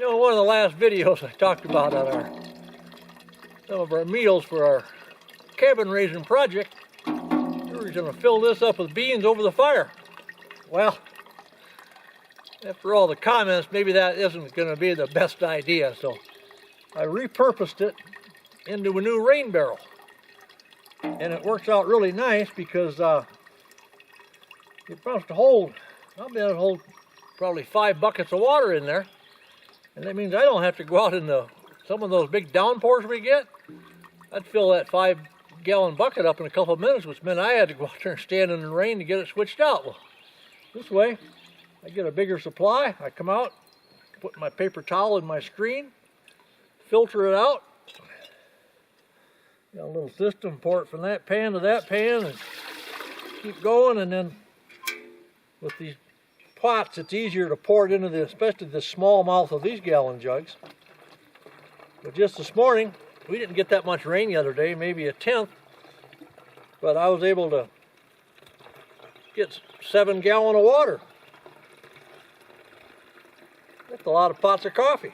In one of the last videos I talked about on some of our meals for our cabin raising project, we were going to fill this up with beans over the fire. Well, after all the comments, maybe that isn't going to be the best idea, so I repurposed it into a new rain barrel. And it works out really nice because it must hold, I'll be able to hold probably 5 buckets of water in there. And that means I don't have to go out in some of those big downpours we get. I'd fill that 5-gallon bucket up in a couple of minutes, which meant I had to go out there and stand in the rain to get it switched out. Well, this way, I get a bigger supply. I come out, put my paper towel in my screen, filter it out. Got a little system, pour it from that pan to that pan, and keep going. And then with these pots, it's easier to pour it into especially the small mouth of these gallon jugs. But just this morning, we didn't get that much rain the other day, maybe a tenth, but I was able to get 7 gallons of water. That's a lot of pots of coffee.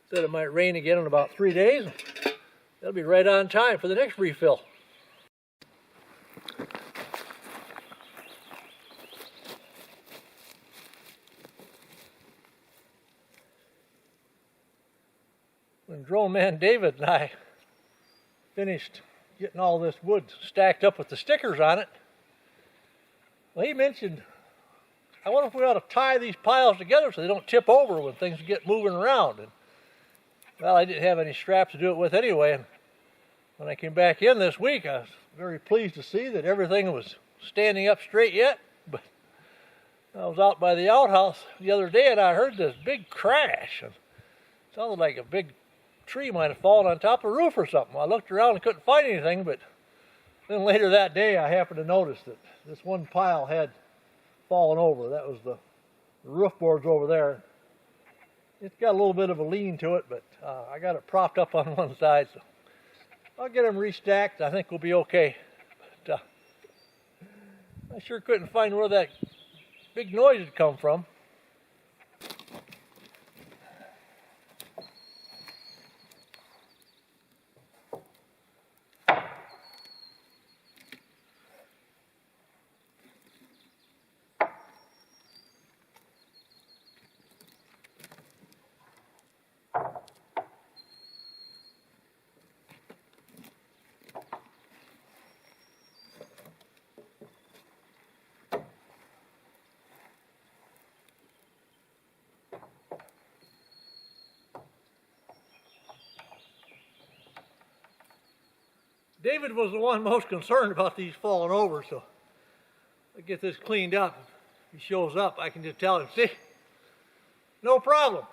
Said it might rain again in about 3 days. That'll be right on time for the next refill. When Drone Man David and I finished getting all this wood stacked up with the stickers on it, well, he mentioned, I wonder if we ought to tie these piles together so they don't tip over when things get moving around. And, well, I didn't have any straps to do it with anyway, and when I came back in this week, I was very pleased to see that everything was standing up straight yet. But I was out by the outhouse the other day and I heard this big crash. And it sounded like a big tree might have fallen on top of the roof or something. I looked around and couldn't find anything, but then later that day I happened to notice that this one pile had fallen over. That was the roof boards over there. It's got a little bit of a lean to it, but I got it propped up on one side, so I'll get them restacked. I think we'll be okay. But I sure couldn't find where that big noise had come from. David was the one most concerned about these falling over, so I get this cleaned up. If he shows up, I can just tell him, see, no problem.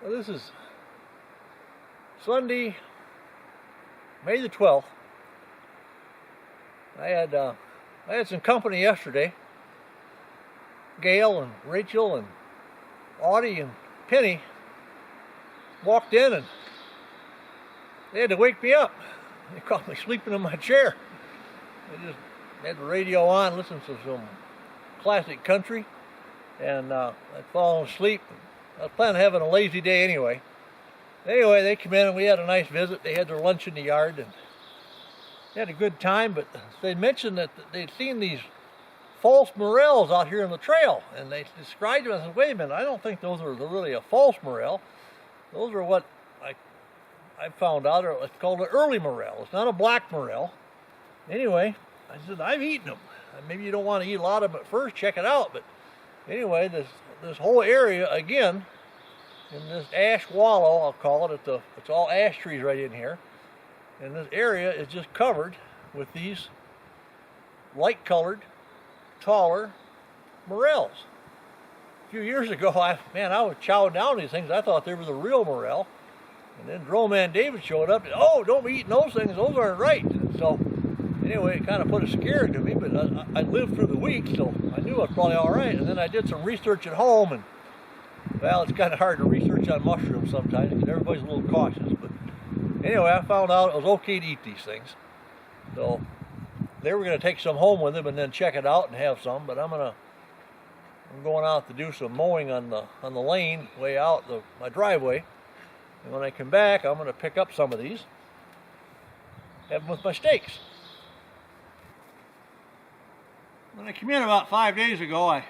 Well, this is Sunday, May the 12th. I had some company yesterday. Gail and Rachel and Audie and Penny walked in and they had to wake me up. They caught me sleeping in my chair. They just had the radio on, listened to some classic country, and I'd fallen asleep. I was planning on having a lazy day anyway. Anyway, they came in and we had a nice visit. They had their lunch in the yard and they had a good time, but they mentioned that they'd seen these false morels out here on the trail, and they described them. I said, wait a minute, I don't think those are really a false morel. Those are what I found out, it's called an early morel. It's not a black morel. Anyway, I said, I've eaten them. Maybe you don't want to eat a lot of them at first, check it out. But anyway, this whole area, again, in this ash wallow, I'll call it, it's all ash trees right in here. And this area is just covered with these light-colored, taller morels. A few years ago, I was chowing down these things. I thought they were the real morel. And then Drone Man David showed up and, oh, don't be eating those things. Those aren't right. And so, anyway, it kind of put a scare into me, but I lived through the week, so I knew I was probably all right. And then I did some research at home, and, well, it's kind of hard to research on mushrooms sometimes because everybody's a little cautious. But Anyway, I found out it was okay to eat these things. So they were going to take some home with them and then check it out and have some. But I'm going out to do some mowing on the lane way out my driveway. And when I come back, I'm going to pick up some of these, have them with my steaks. When I came in about 5 days ago, I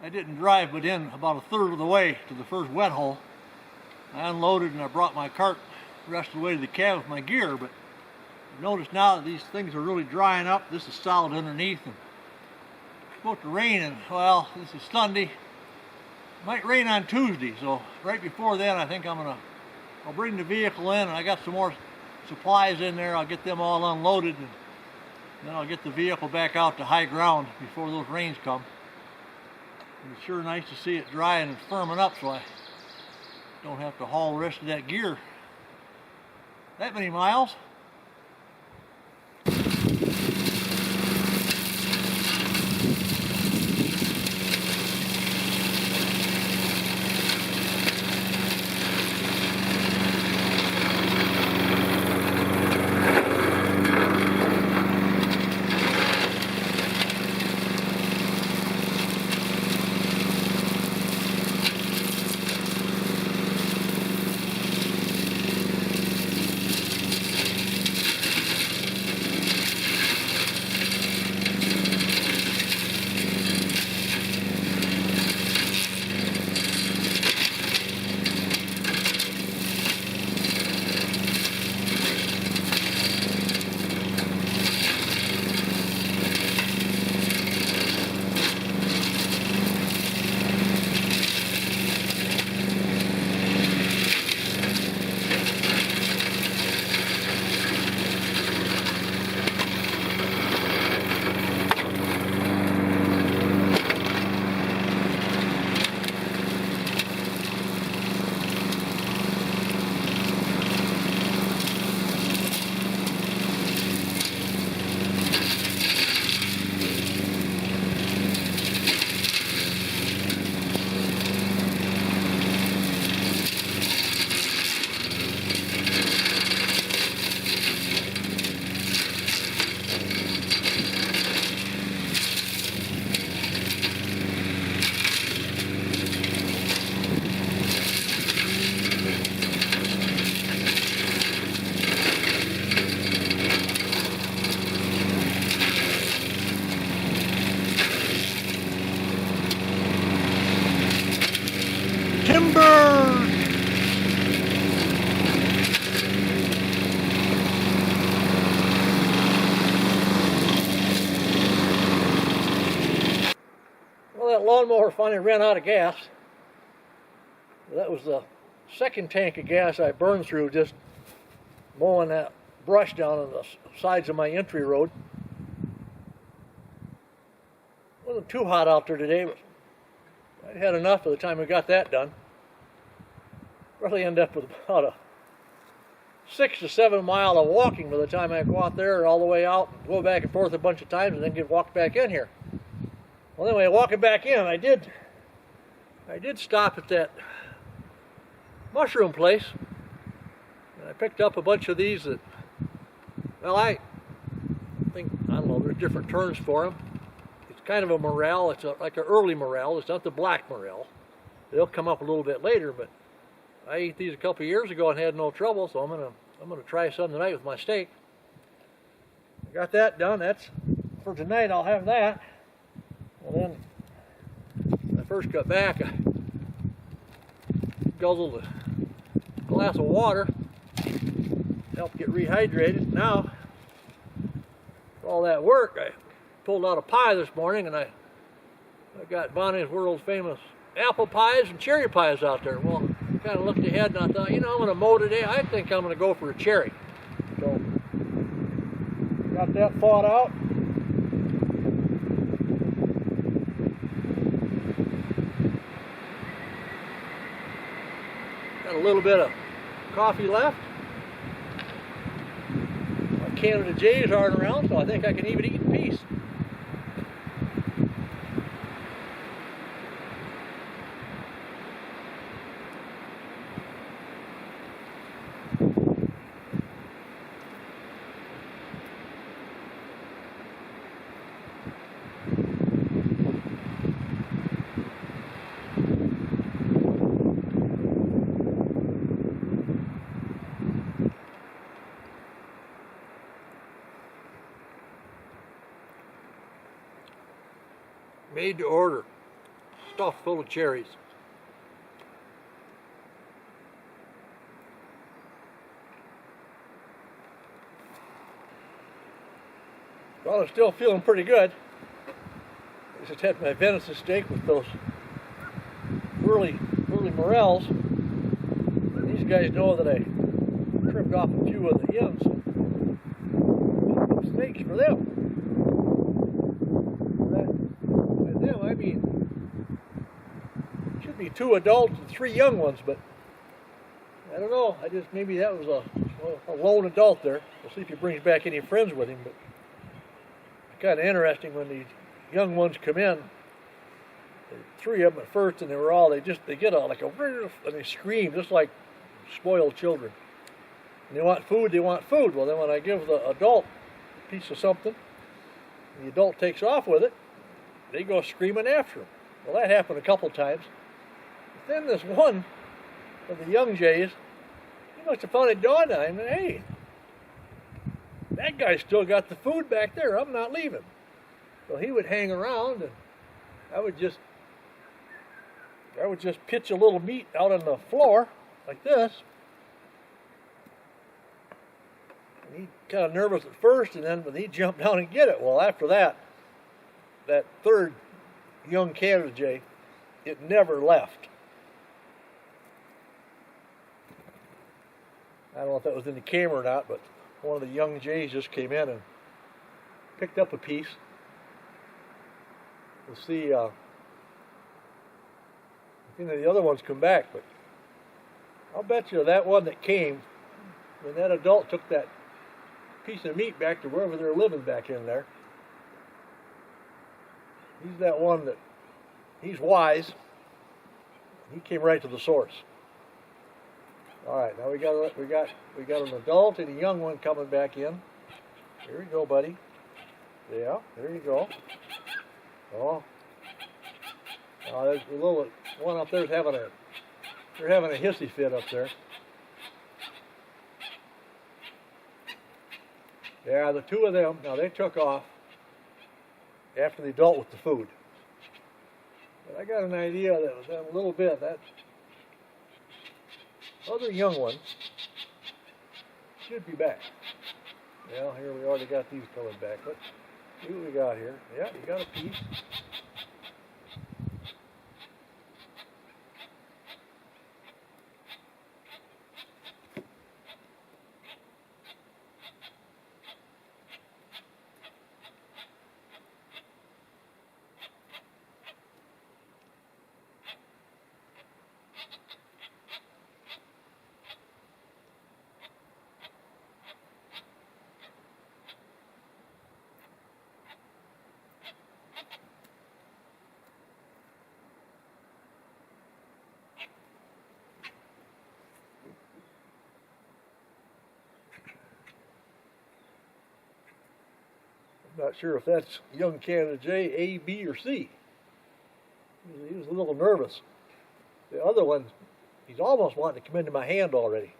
didn't drive but in about a third of the way to the first wet hole. I unloaded and I brought my cart the rest of the way to the cab with my gear, but I've noticed now that these things are really drying up. This is solid underneath, and it's supposed to rain, and well, this is Sunday. It might rain on Tuesday, so right before then I think I'll bring the vehicle in, and I got some more supplies in there. I'll get them all unloaded, and then I'll get the vehicle back out to high ground before those rains come. And it's sure nice to see it drying and firming up so I don't have to haul the rest of that gear that many miles. Well, that lawnmower finally ran out of gas. That was the second tank of gas I burned through just mowing that brush down on the sides of my entry road. It wasn't too hot out there today, but I had enough by the time we got that done. Probably end up with about a 6 to 7 mile of walking by the time I go out there and all the way out, and go back and forth a bunch of times, and then get walked back in here. Well, anyway, walking back in, I did stop at that mushroom place, and I picked up a bunch of these that, well, I don't know, there's different terms for them. It's kind of a morel. It's like an early morel. It's not the black morel. They'll come up a little bit later, but I ate these a couple of years ago and had no trouble, so I'm gonna try some tonight with my steak. I got that done. That's for tonight. I'll have that. And then when I first got back, I guzzled a glass of water, helped get rehydrated. Now, for all that work, I pulled out a pie this morning, and I got Bonnie's world famous apple pies and cherry pies out there. Well, I kind of looked ahead and I thought, you know, I'm going to mow today. I think I'm going to go for a cherry. So, got that thawed out. Got a little bit of coffee left. My Canada Jays aren't around, so I think I can even eat in peace. Made to order, stuffed full of cherries. Well, I'm still feeling pretty good. I just had my venison steak with those early morels. And these guys know that I trimmed off a few of the ends. Steaks for them. By them, I mean, it should be 2 adults and 3 young ones, but I don't know. Maybe that was a lone adult there. We'll see if he brings back any friends with him. But it's kind of interesting when these young ones come in. 3 of them at first, and they get like a and they scream just like spoiled children. And they want food. Well, then when I give the adult a piece of something, and the adult takes off with it, they go screaming after him. Well, that happened a couple times. But then this one of the young jays, he must have found it dawned on him, hey, that guy's still got the food back there. I'm not leaving. So he would hang around, and I would just pitch a little meat out on the floor like this. And he kind of nervous at first, and then when he jumped down and get it, well, after that 3rd young Canada jay, it never left. I don't know if that was in the camera or not, but one of the young jays just came in and picked up a piece. We'll see. I think the other ones come back, but I'll bet you that one that came, when that adult took that piece of meat back to wherever they're living back in there, he's that one that, he's wise. He came right to the source. All right, now we got an adult and a young one coming back in. Here we go, buddy. Yeah, there you go. Oh, there's a little one up there's having a hissy fit up there. Yeah, the 2 of them, now they took off after the adult with the food. But I got an idea that was a little bit, that other young one should be back. Well, here we already got these coming back. Let's see what we got here. Yeah, you got a piece. Not sure if that's young Canada Jay, A, B, or C. He was a little nervous. The other one, he's almost wanting to come into my hand already.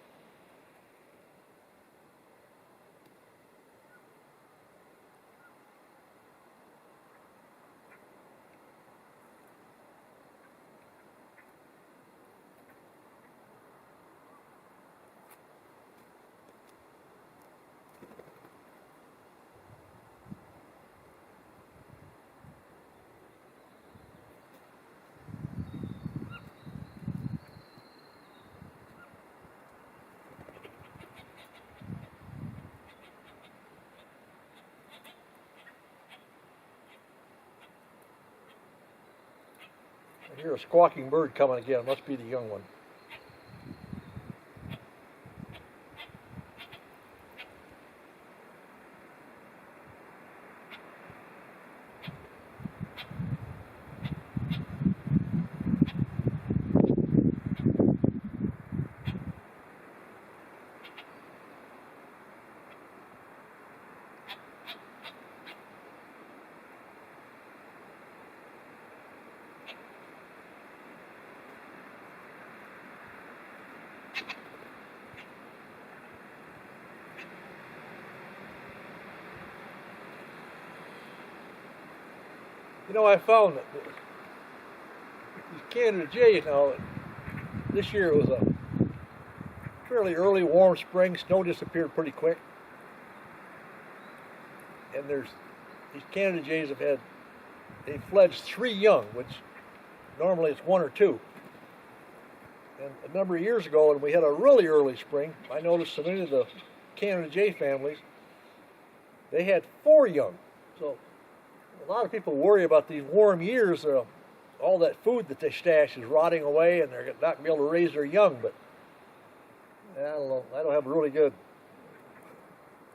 I hear a squawking bird coming again. It must be the young one. You know, I found that these Canada jays now, this year it was a fairly early warm spring. Snow disappeared pretty quick. And these Canada jays they've fledged 3 young, which normally it's 1 or 2. And a number of years ago, when we had a really early spring, I noticed so many of the Canada jay families, they had 4 young. So a lot of people worry about these warm years. All that food that they stash is rotting away, and they're not going to be able to raise their young. But I don't know. I don't have a really good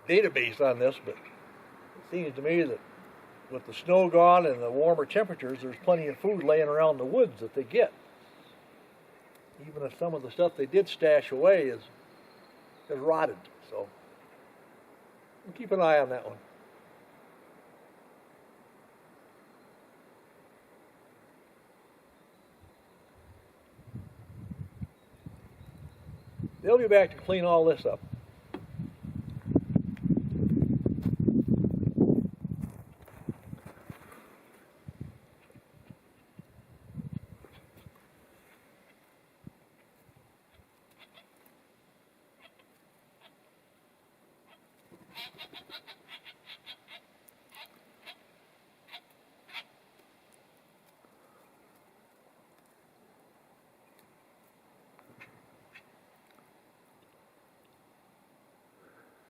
database on this, but it seems to me that with the snow gone and the warmer temperatures, there's plenty of food laying around the woods that they get. Even if some of the stuff they did stash away is rotted. So we'll keep an eye on that one. They'll be back to clean all this up.